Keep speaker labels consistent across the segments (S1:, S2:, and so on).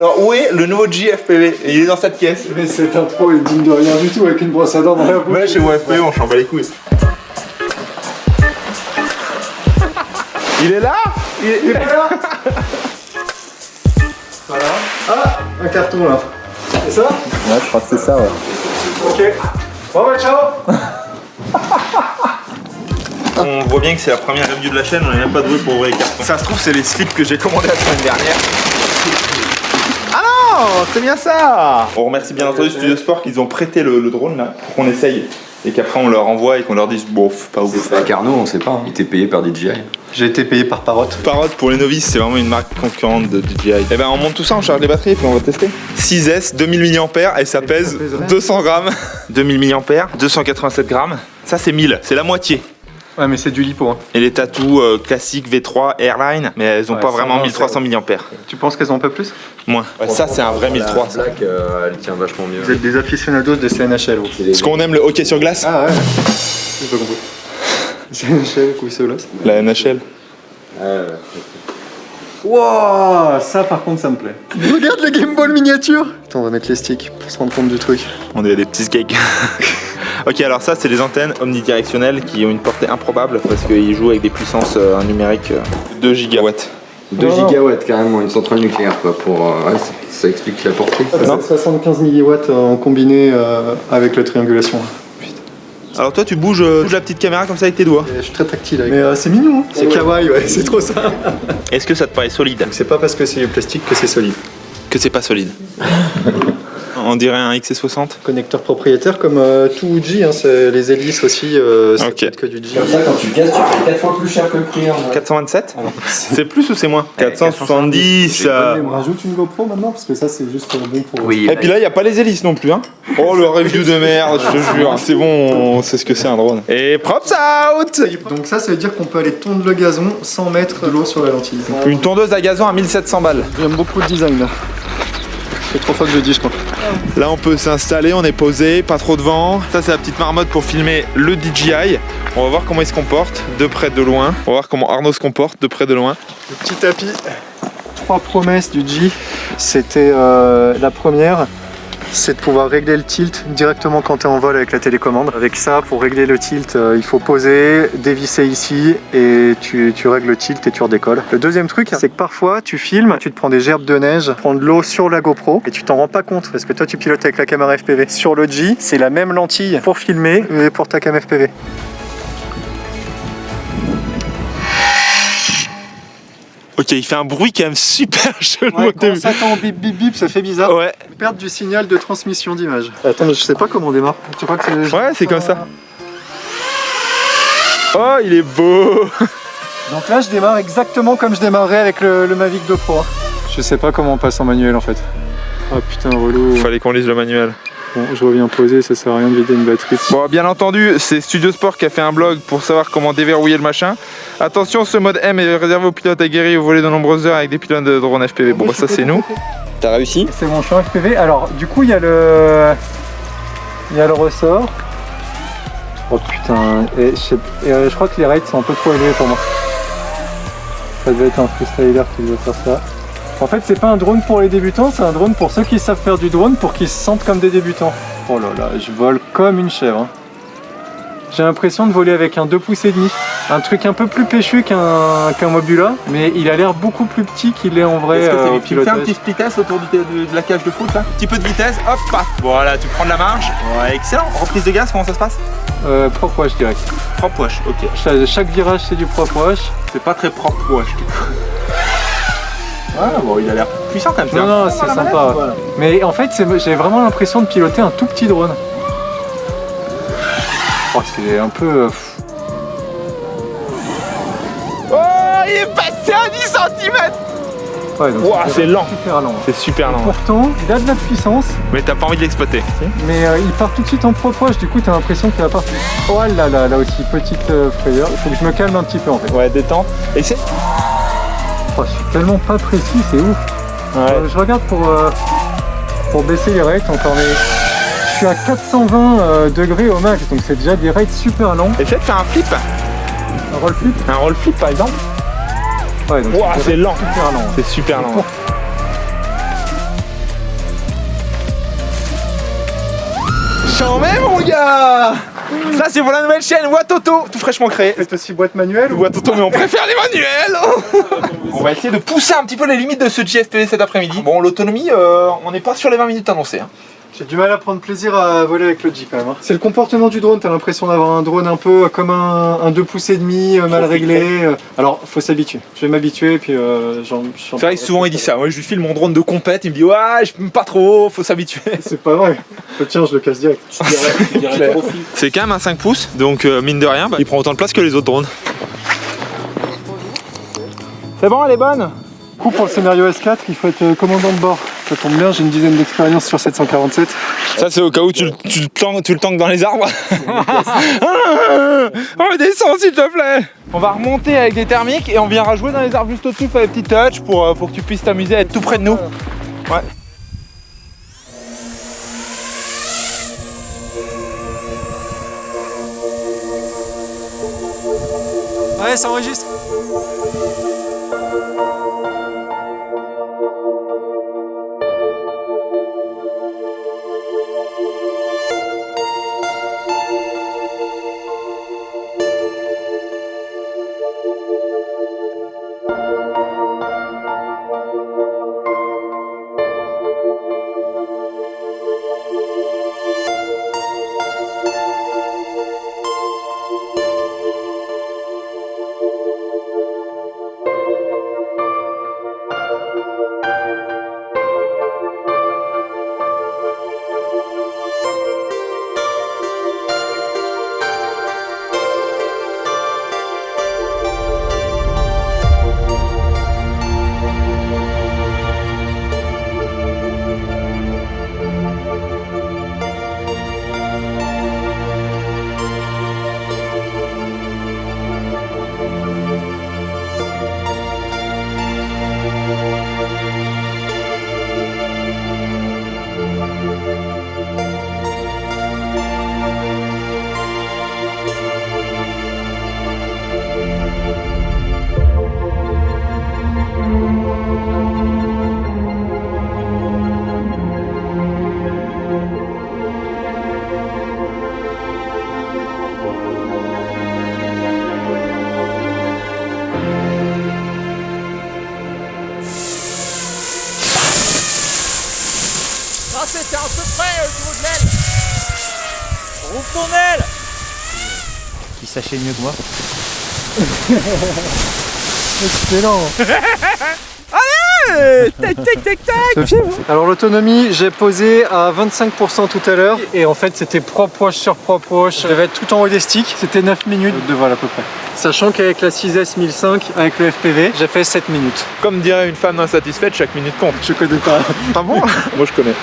S1: Alors où est le nouveau FPV? Il est dans cette pièce.
S2: Mais cette intro est digne de rien du tout avec une brosse à dents dans la bouche.
S1: Ouais, chez moi FPV, on s'en bat les couilles. Il est là? Il est là?
S2: Voilà. Ah, un carton là. C'est ça?
S3: Ouais, je crois que c'est ça, ouais.
S2: Ok. Bon bah ciao.
S1: On voit bien que c'est la première review de la chaîne, on n'est même pas doué pour ouvrir les cartons. Ça se trouve, c'est les slips que j'ai commandés la semaine dernière. Ah non, c'est bien ça. On remercie bien entendu Studio Sport qu'ils ont prêté le drone là pour qu'on essaye et qu'après on leur envoie et qu'on leur dise bon, pas ouf.
S3: Avec Arnaud, on sait pas, hein. Il était payé par DJI.
S2: J'ai été payé par Parrot.
S1: Parrot pour les novices, c'est vraiment une marque concurrente de DJI. Et ben on monte tout ça, on charge les batteries et puis on va tester. 6S, 2000 mAh et ça pèse 200 grammes. 2000 mAh, 287 grammes. Ça c'est 1000, c'est la moitié.
S2: Ouais mais c'est du lipo hein.
S1: Et les tatous classiques V3 Airline, mais elles ont pas vraiment 1300 mAh.
S2: Tu penses qu'elles ont un peu plus?
S1: Moins. Ouais, ça c'est un vrai 1300.
S3: La Black, elle tient vachement mieux.
S2: Vous êtes des aficionados de CNHL vous.
S1: Est-ce qu'on aime le hockey sur glace?
S2: Ah ouais. J'ai pas compris. CNHL, Coussolas.
S1: La NHL.
S2: Wow, ça par contre ça me plaît. Regarde le Game Ball miniature. Attends, on va mettre les sticks pour se rendre compte du truc.
S1: On dirait des petits cakes. Ok, alors ça c'est des antennes omnidirectionnelles qui ont une portée improbable parce qu'ils jouent avec des puissances numériques 2 gigawatts.
S3: 2 gigawatts carrément, une centrale nucléaire quoi. Pour, ouais, ça explique la portée.
S1: Non.
S2: 75 milliwatts en combiné avec la triangulation.
S1: Alors toi tu bouges la petite caméra comme ça avec tes doigts.
S2: Et je suis très tactile avec. Mais c'est mignon, hein. C'est kawaii, ouais, c'est trop ça.
S1: Est-ce que ça te paraît solide?
S2: C'est pas parce que c'est du plastique que c'est solide.
S1: Que c'est pas solide. On dirait un XC60.
S2: Connecteur propriétaire comme tout Uji, hein, les hélices aussi, c'est
S1: Ok.
S2: que du Uji.
S3: Comme ça, quand tu casses, tu payes 4 fois plus cher que le prix.
S1: 427? C'est plus ou c'est moins? 470.
S2: On rajoute une GoPro maintenant parce que ça c'est juste bon pour.
S3: Oui.
S1: Et puis là, il n'y a pas les hélices non plus. Hein. Oh, le review de merde, je te jure. C'est bon, on sait ce que c'est un drone. Et props out!
S2: Donc ça veut dire qu'on peut aller tondre le gazon sans mettre de l'eau sur la lentille.
S1: Une tondeuse à gazon à 1700 balles.
S2: J'aime beaucoup le design là. C'est 3 fois que je le dis je crois.
S1: Là, on peut s'installer, on est posé, pas trop de vent. Ça, c'est la petite marmotte pour filmer le DJI. On va voir comment il se comporte, de près, de loin. On va voir comment Arnaud se comporte, de près, de loin.
S2: Le petit tapis. 3 promesses du G. C'était la première. C'est de pouvoir régler le tilt directement quand tu es en vol avec la télécommande. Avec ça, pour régler le tilt, il faut poser, dévisser ici et tu règles le tilt et tu redécolles. Le deuxième truc, c'est que parfois tu filmes, tu te prends des gerbes de neige, tu prends de l'eau sur la GoPro et tu t'en rends pas compte parce que toi tu pilotes avec la caméra FPV. Sur le G, c'est la même lentille pour filmer et pour ta cam FPV.
S1: Ok, il fait un bruit quand même super chelou
S2: Ouais,
S1: au
S2: quand
S1: début.
S2: ça t'en bip bip bip, ça fait bizarre.
S1: Ouais.
S2: Perte du signal de transmission d'image. Attends, mais je sais pas comment on démarre. Tu crois que c'est...
S1: Ouais, c'est comme ça. Oh, il est beau.
S2: Donc là, je démarre exactement comme je démarrerais avec le Mavic 2 Pro. Je sais pas comment on passe en manuel en fait. Ah putain, relou.
S1: Fallait qu'on lise le manuel.
S2: Bon, je reviens poser, ça sert à rien de vider une batterie.
S1: Bon, bien entendu, c'est Studio Sport qui a fait un blog pour savoir comment déverrouiller le machin. Attention, ce mode M est réservé aux pilotes aguerris au volet de nombreuses heures avec des pilotes de drone FPV. Bon, bah, ça c'est nous. T'as réussi?
S2: C'est mon champ FPV. Alors, du coup, il y a le ressort. Oh putain, et je crois que les rates sont un peu trop élevés pour moi. Ça devait être un freestyler qui devait faire ça. En fait, c'est pas un drone pour les débutants, c'est un drone pour ceux qui savent faire du drone, pour qu'ils se sentent comme des débutants. Oh là là, je vole comme une chèvre. Hein. J'ai l'impression de voler avec un 2,5 pouces. Un truc un peu plus péchu qu'un Mobula, mais il a l'air beaucoup plus petit qu'il est en vrai au pilotage.
S1: Tu fais un petit vitesse autour de la cage de foot là? Un petit peu de vitesse, hop, paf. Voilà, tu prends de la marge. Ouais, excellent. Reprise de gaz, comment ça se passe?
S2: Propre wash direct.
S1: Propre wash, ok.
S2: Chaque virage c'est du propre wash.
S1: C'est pas très propre wash du coup. Ah bon, il a l'air puissant quand même.
S2: Non, c'est sympa. Voilà. Mais en fait, j'ai vraiment l'impression de piloter un tout petit drone. Oh, c'est un peu...
S1: Oh, il est passé à 10 cm.
S2: Ouais, donc
S1: wow, c'est lent.
S2: Super lent.
S1: C'est super lent.
S2: Pourtant, il a de la puissance.
S1: Mais t'as pas envie de l'exploiter.
S2: Mais il part tout de suite en propre wash, du coup t'as l'impression qu'il va partir. Oh là là, là aussi, petite frayeur. Il faut que je me calme un petit peu en fait.
S1: Ouais, détente. Et c'est...
S2: Oh, je suis tellement pas précis, c'est ouf.
S1: Ouais.
S2: Je regarde pour baisser les rates encore, mais je suis à 420 degrés au max, donc c'est déjà des rates super lents.
S1: Essaye de faire un flip.
S2: Un roll flip.
S1: Un roll flip par exemple.
S2: Ouais, donc
S1: wow, c'est lent.
S2: Super lent.
S1: C'est super lent. J'en mets mon gars. Ça c'est pour la nouvelle chaîne Watoto, tout fraîchement créée.
S2: C'est aussi boîte manuelle ou
S1: Watoto, mais on préfère les manuels. On va essayer de pousser un petit peu les limites de ce JFPV cet après-midi. Bon, l'autonomie, on n'est pas sur les 20 minutes annoncées. Hein.
S2: J'ai du mal à prendre plaisir à voler avec le Jeep quand même. Hein. C'est le comportement du drone, t'as l'impression d'avoir un drone un peu comme un 2 pouces et demi, mal réglé. Alors, faut s'habituer. Je vais m'habituer et puis
S1: C'est vrai que souvent il dit ça. Moi je lui file mon drone de compète, il me dit ouais, je peux pas trop, faut s'habituer.
S2: C'est pas vrai. Tiens, je le casse direct.
S4: Tu dirais profil.
S1: C'est quand même un 5 pouces, donc mine de rien, il prend autant de place que les autres drones. C'est bon, elle est bonne.
S2: Du coup, pour le scénario S4, il faut être commandant de bord. Ça tombe bien, j'ai une dizaine d'expérience sur 747.
S1: Ça c'est au cas où tu le tankes dans les arbres. Oh descends s'il te plaît. On va remonter avec des thermiques et on viendra jouer dans les arbres juste au-dessus, faire des petits touches pour que tu puisses t'amuser à être tout près de nous. Ouais.
S2: Ouais, ça enregistre.
S4: T'es un peu près au niveau de l'aile. Rouvre ton aile. Qui sachait mieux que moi.
S2: Excellent.
S1: Allez, tac tac tac tac.
S2: Alors l'autonomie, j'ai posé à 25% tout à l'heure et en fait c'était propre wash sur propre wash. Je devais être tout en haut des sticks, c'était 9 minutes de vol à peu près. Sachant qu'avec la 6S 1005, avec le FPV, j'ai fait 7 minutes.
S1: Comme dirait une femme insatisfaite, chaque minute compte.
S2: Je connais pas.
S1: Ah bon? Moi je connais.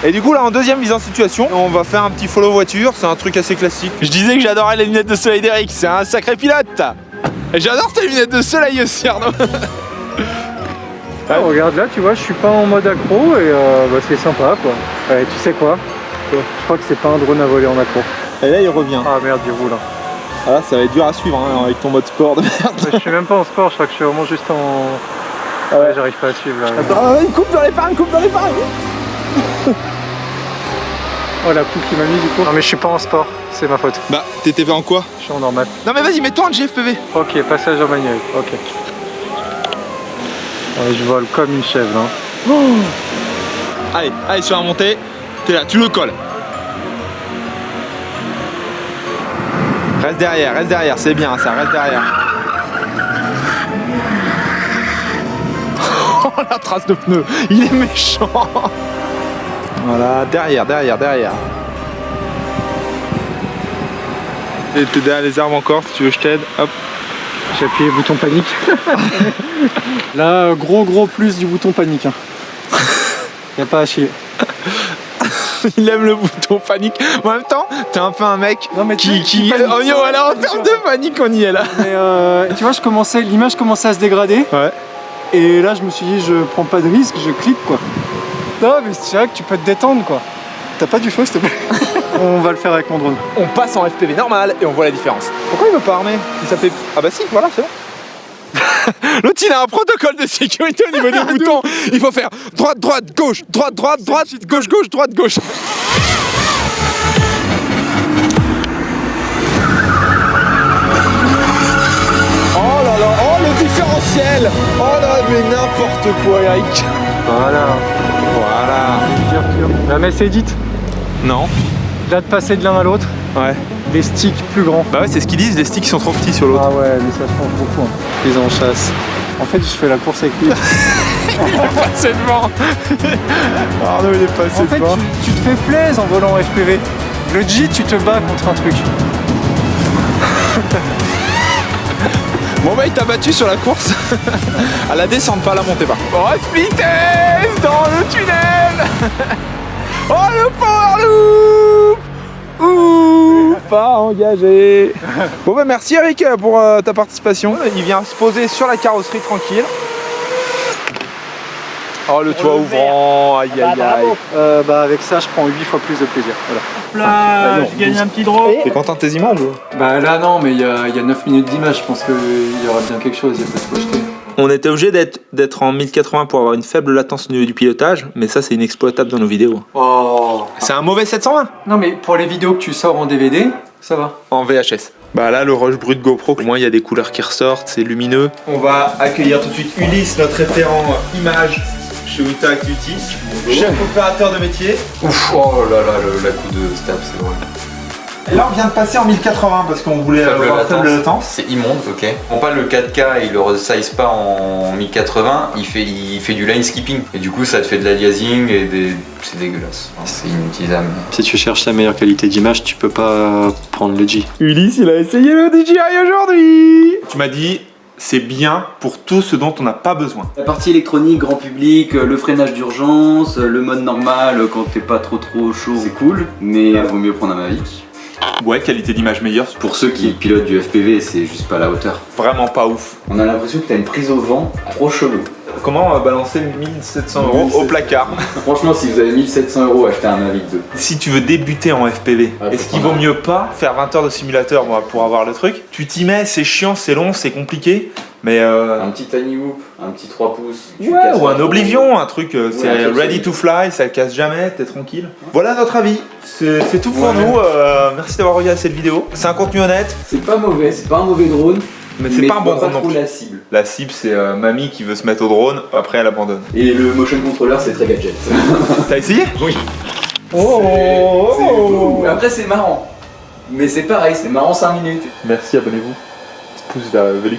S1: Et du coup là en deuxième mise en situation, on va faire un petit follow voiture, c'est un truc assez classique. Je disais que j'adorais les lunettes de soleil d'Eric, c'est un sacré pilote. Et j'adore tes lunettes de soleil aussi Arnaud.
S2: Ah, regarde là, tu vois, je suis pas en mode accro et c'est sympa quoi. Tu sais quoi? Je crois que c'est pas un drone à voler en accro.
S1: Et là il revient.
S2: Ah merde, il roule.
S1: Ah là ça va être dur à suivre hein, avec ton mode sport de merde.
S2: Je suis même pas en sport, je crois que je suis vraiment juste en... Ah ouais, j'arrive pas à suivre là.
S1: Attends, une coupe dans l'épargne, coupe dans l'épargne.
S2: Oh la coupe qui m'a mis du coup. Non mais je suis pas en sport, c'est ma faute.
S1: Bah t'étais en quoi?
S2: Je suis en normal.
S1: Non mais vas-y mets-toi en GFPV.
S2: Ok, passage en manuel, ok. Ouais, je vole comme une chèvre hein.
S1: Oh. Allez sur la montée, t'es là, tu le colles. Reste derrière, c'est bien ça, reste derrière. Oh la trace de pneu, il est méchant. Voilà, derrière. Et t'es derrière les arbres encore, si tu veux je t'aide, hop.
S2: J'ai appuyé le bouton panique. Là, gros plus du bouton panique. Hein. Y a pas à chier.
S1: Il aime le bouton panique. En même temps, t'es un peu un mec
S2: non, mais
S1: qui... Oh yo, voilà, en termes de panique, on y est là.
S2: Mais tu vois, l'image commençait à se dégrader.
S1: Ouais.
S2: Et là, je me suis dit, je prends pas de risque, je clique quoi. Non, mais c'est vrai que tu peux te détendre quoi. T'as pas du feu, s'il te plaît? On va le faire avec mon drone.
S1: On passe en FPV normal et on voit la différence. Pourquoi il veut pas armer? Ça fait... Ah bah si, voilà, c'est bon. L'autre il a un protocole de sécurité au niveau des boutons. Il faut faire droite, gauche, droite, gauche, droite, gauche. là. Oh, le différentiel. Oh là, mais n'importe quoi, Eric.
S2: Voilà. La messe est dite.
S1: Non.
S2: Là, de passer de l'un à l'autre,
S1: Ouais.
S2: des sticks plus grands.
S1: Bah ouais, c'est ce qu'ils disent, les sticks sont trop petits sur l'autre.
S2: Ah ouais, mais ça change beaucoup. Hein. Ils en chassent. En fait, je fais la course avec lui.
S1: Passé devant. Arnaud, il est passé
S2: En fait,
S1: devant.
S2: tu te fais plaisir en volant en FPV. Le G, tu te bats contre un truc.
S1: Bon bah il t'a battu sur la course. À la descente, pas à la montée pas. Oh, vitesse dans le tunnel. Oh, le power loop. Ouh, pas engagé. Bon bah merci Eric pour ta participation. Il vient se poser sur la carrosserie tranquille. Oh, le toit ouvrant, aïe aïe aïe.
S2: Bah avec ça, je prends 8 fois plus de plaisir. Voilà.
S4: Là, je gagne un petit drone.
S1: T'es content de tes images ou?
S2: Bah là non, mais il y a 9 minutes d'image, je pense qu'il y aura bien quelque chose, il y a pas de quoi jeter.
S1: On était obligé d'être en 1080 pour avoir une faible latence au niveau du pilotage, mais ça c'est inexploitable dans nos vidéos.
S2: Oh.
S1: C'est un mauvais 720
S2: Non mais pour les vidéos que tu sors en DVD, ça va.
S1: en VHS. Bah là, le rush brut GoPro, au moins il y a des couleurs qui ressortent, c'est lumineux. On va accueillir tout de suite Ulysse, notre référent image chez Winter Activity, chef opérateur de métier.
S3: Ouf, oh là là, la coup de stab, c'est drôle.
S1: Et là, on vient de passer en 1080 parce qu'on voulait avoir faible latence.
S3: C'est immonde, ok. On parle le 4K, il le resize pas en 1080, il fait du line skipping. Et du coup, ça te fait de l'aliasing et c'est dégueulasse. C'est inutilisable.
S2: Si tu cherches la meilleure qualité d'image, tu peux pas prendre le G.
S1: Ulysse, il a essayé le DJI aujourd'hui. Tu m'as dit, c'est bien pour tout ce dont on n'a pas besoin.
S5: La partie électronique, grand public, le freinage d'urgence, le mode normal quand t'es pas trop chaud, c'est cool, mais vaut mieux prendre un Mavic.
S1: Ouais, qualité d'image meilleure.
S5: Pour ceux qui pilotent du FPV, c'est juste pas à la hauteur.
S1: Vraiment pas ouf.
S5: On a l'impression que t'as une prise au vent trop chelou.
S1: Comment balancer 1700 € au placard?
S5: Franchement, si vous avez 1700 €, achetez un Mavic 2.
S1: Si tu veux débuter en FPV, est-ce qu'il vaut mieux pas faire 20 heures de simulateur pour avoir le truc? Tu t'y mets, c'est chiant, c'est long, c'est compliqué, mais
S5: Un petit tiny whoop, un petit 3 pouces. tu
S1: ouais,
S5: casses
S1: ou
S5: pas
S1: un
S5: trop.
S1: Oblivion, un truc, c'est
S5: un truc
S1: ready
S5: solide.
S1: to fly, ça casse jamais, t'es tranquille. Voilà notre avis, c'est tout pour
S5: Ouais.
S1: nous, merci d'avoir regardé cette vidéo. C'est un contenu honnête,
S5: C'est pas mauvais, c'est pas un mauvais drone,
S1: mais c'est pas un bon
S5: pas
S1: drone non
S5: trop
S1: plus.
S5: la cible.
S1: La cible, c'est mamie qui veut se mettre au drone, après elle abandonne.
S5: Et le motion controller, c'est très gadget.
S1: T'as essayé?
S5: Oui.
S1: Oh.
S5: Après, c'est marrant. Mais c'est pareil, c'est marrant 5 minutes.
S1: Merci, abonnez-vous. Pouce vers Velux.